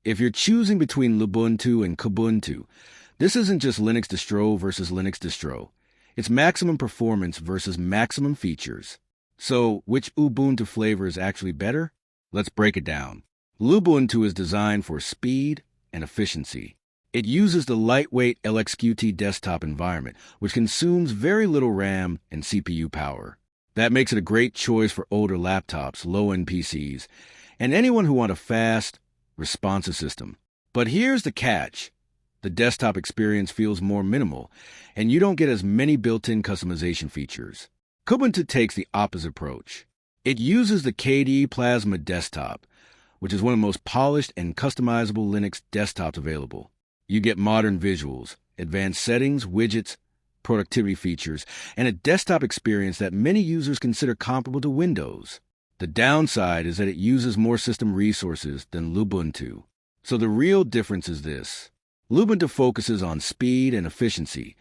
If you're choosing between Lubuntu and Kubuntu, this isn't just Linux distro versus Linux distro. It's maximum performance versus maximum features. So, which Ubuntu flavor is actually better? Let's break it down. Lubuntu is designed for speed and efficiency. It uses the lightweight LXQT desktop environment, which consumes very little RAM and CPU power. That makes it a great choice for older laptops, low-end PCs, and anyone who wants a fast, responsive system. But here's the catch. The desktop experience feels more minimal, and you don't get as many built-in customization features. Kubuntu takes the opposite approach. It uses the KDE Plasma desktop, which is one of the most polished and customizable Linux desktops available. You get modern visuals, advanced settings, widgets, productivity features, and a desktop experience that many users consider comparable to Windows. The downside is that it uses more system resources than Lubuntu. So the real difference is this. Lubuntu focuses on speed and efficiency,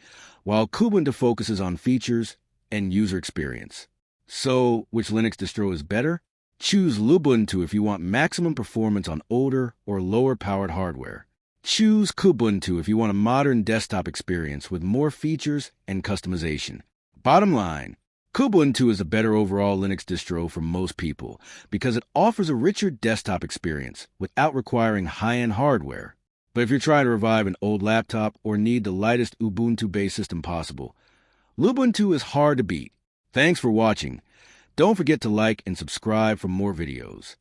while Kubuntu focuses on features and user experience. So, which Linux distro is better? Choose Lubuntu if you want maximum performance on older or lower-powered hardware. Choose Kubuntu if you want a modern desktop experience with more features and customization. Bottom line, Kubuntu is a better overall Linux distro for most people because it offers a richer desktop experience without requiring high-end hardware. But if you're trying to revive an old laptop or need the lightest Ubuntu-based system possible, Lubuntu is hard to beat. Thanks for watching. Don't forget to like and subscribe for more videos.